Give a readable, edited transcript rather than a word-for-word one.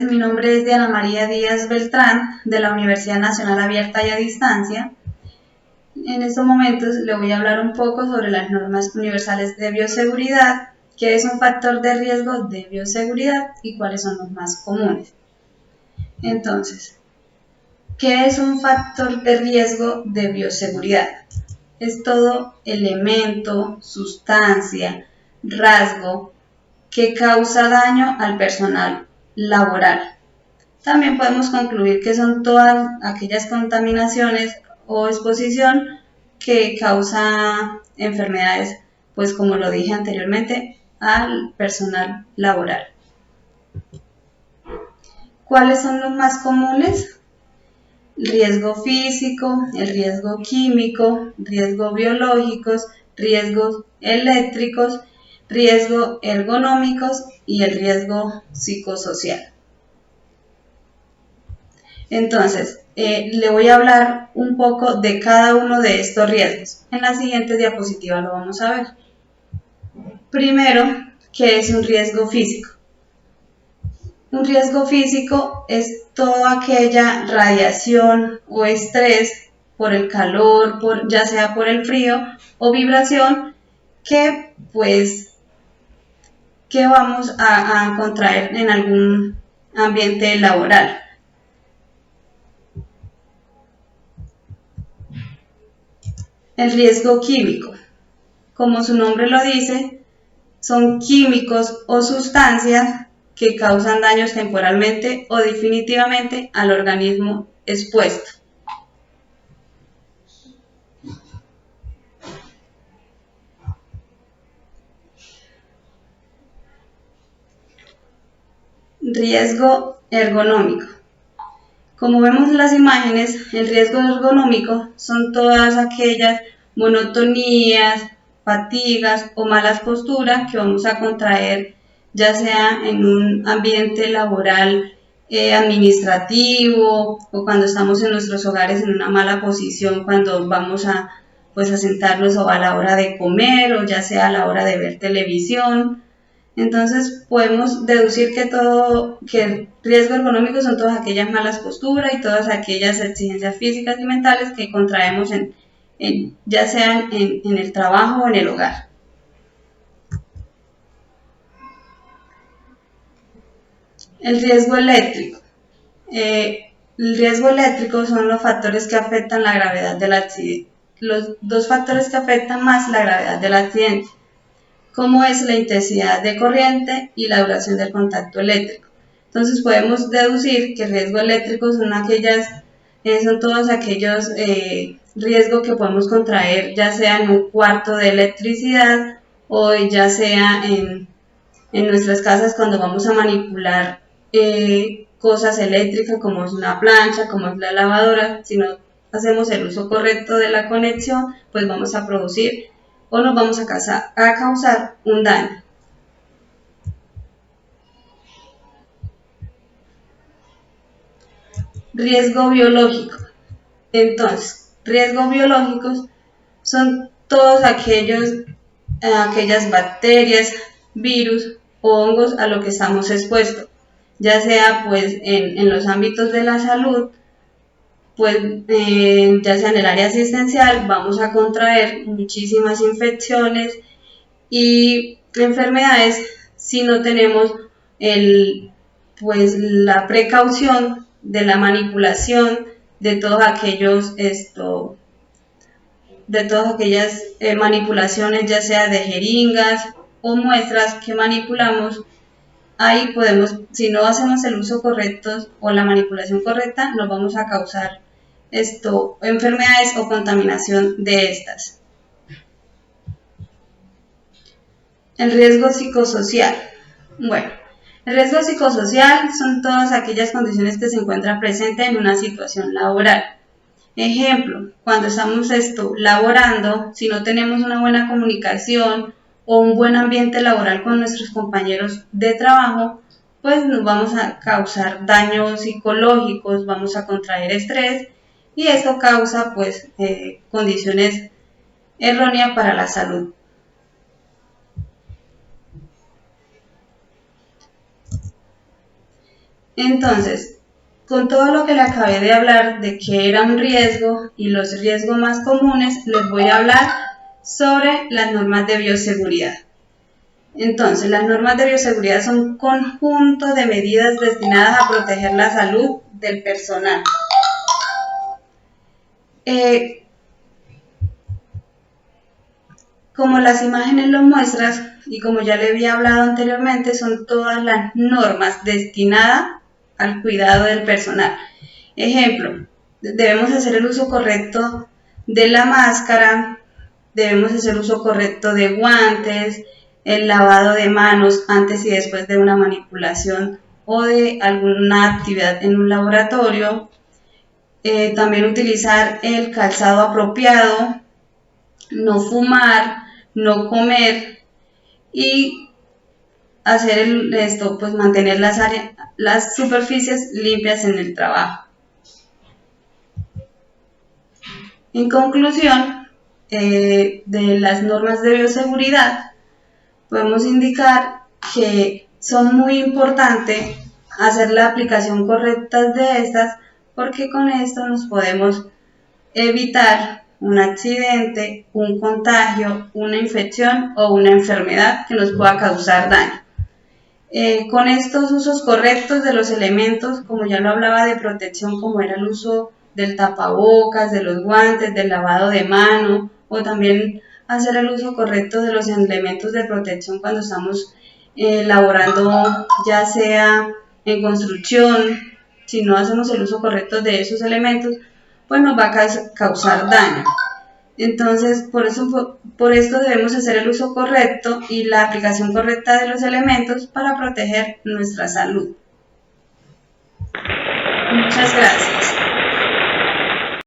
Mi nombre es Diana María Díaz Beltrán, de la Universidad Nacional Abierta y a Distancia. En estos momentos le voy a hablar un poco sobre las normas universales de bioseguridad, qué es un factor de riesgo de bioseguridad y cuáles son los más comunes. Entonces, ¿qué es un factor de riesgo de bioseguridad? Es todo elemento, sustancia, rasgo que causa daño al personal laboral. También podemos concluir que son todas aquellas contaminaciones o exposición que causa enfermedades, pues como lo dije anteriormente, al personal laboral. ¿Cuáles son los más comunes? Riesgo físico, el riesgo químico, riesgos biológicos, riesgos eléctricos, riesgos ergonómicos y el riesgo psicosocial. Entonces, le voy a hablar un poco de cada uno de estos riesgos. En la siguiente diapositiva lo vamos a ver. Primero, ¿qué es un riesgo físico? Un riesgo físico es toda aquella radiación o estrés por el calor, ya sea por el frío o vibración que vamos a contraer en algún ambiente laboral. El riesgo químico, como su nombre lo dice, son químicos o sustancias que causan daños temporalmente o definitivamente al organismo expuesto. Riesgo ergonómico. Como vemos en las imágenes, el riesgo ergonómico son todas aquellas monotonías, fatigas o malas posturas que vamos a contraer, ya sea en un ambiente laboral administrativo o cuando estamos en nuestros hogares en una mala posición, cuando vamos a sentarnos o a la hora de comer o ya sea a la hora de ver televisión. Entonces podemos deducir que riesgo ergonómico son todas aquellas malas posturas y todas aquellas exigencias físicas y mentales que contraemos ya sean en el trabajo o en el hogar. El riesgo eléctrico. El riesgo eléctrico son los factores que afectan la gravedad del accidente. Los dos factores que afectan más la gravedad del accidente, como es la intensidad de corriente y la duración del contacto eléctrico. Entonces podemos deducir que el riesgo eléctrico son todos aquellos riesgos que podemos contraer, ya sea en un cuarto de electricidad o ya sea en nuestras casas cuando vamos a manipular cosas eléctricas como es una plancha, como es la lavadora. Si no hacemos el uso correcto de la conexión, pues vamos a producir o nos vamos a causar un daño. Riesgo biológico. Entonces, riesgos biológicos son todos aquellas bacterias, virus o hongos a lo que estamos expuestos, ya sea pues en los ámbitos de la salud, pues ya sea en el área asistencial, vamos a contraer muchísimas infecciones y enfermedades si no tenemos la precaución de la manipulación de todas aquellas manipulaciones, ya sea de jeringas o muestras que manipulamos. Ahí si no hacemos el uso correcto o la manipulación correcta, nos vamos a causar enfermedades o contaminación de estas. El riesgo psicosocial. Bueno, el riesgo psicosocial son todas aquellas condiciones que se encuentran presentes en una situación laboral. Ejemplo, cuando estamos laborando, si no tenemos una buena comunicación o un buen ambiente laboral con nuestros compañeros de trabajo, pues nos vamos a causar daños psicológicos, vamos a contraer estrés y esto causa condiciones erróneas para la salud. Entonces, con todo lo que le acabé de hablar de qué era un riesgo y los riesgos más comunes, les voy a hablar sobre las normas de bioseguridad. Entonces, las normas de bioseguridad son un conjunto de medidas destinadas a proteger la salud del personal. Como las imágenes lo muestran y como ya le había hablado anteriormente, son todas las normas destinadas al cuidado del personal. Ejemplo, debemos hacer el uso correcto de la máscara, debemos hacer uso correcto de guantes, el lavado de manos antes y después de una manipulación o de alguna actividad en un laboratorio, también utilizar el calzado apropiado, no fumar, no comer y hacer pues mantener las superficies limpias en el trabajo. En conclusión, de las normas de bioseguridad, podemos indicar que son muy importantes hacer la aplicación correcta de estas, porque con esto nos podemos evitar un accidente, un contagio, una infección o una enfermedad que nos pueda causar daño. Con estos usos correctos de los elementos, como ya lo hablaba de protección, como era el uso del tapabocas, de los guantes, del lavado de mano, o también hacer el uso correcto de los elementos de protección cuando estamos laborando, ya sea en construcción. Si no hacemos el uso correcto de esos elementos, pues nos va a causar daño. Entonces, por esto debemos hacer el uso correcto y la aplicación correcta de los elementos para proteger nuestra salud. Muchas gracias.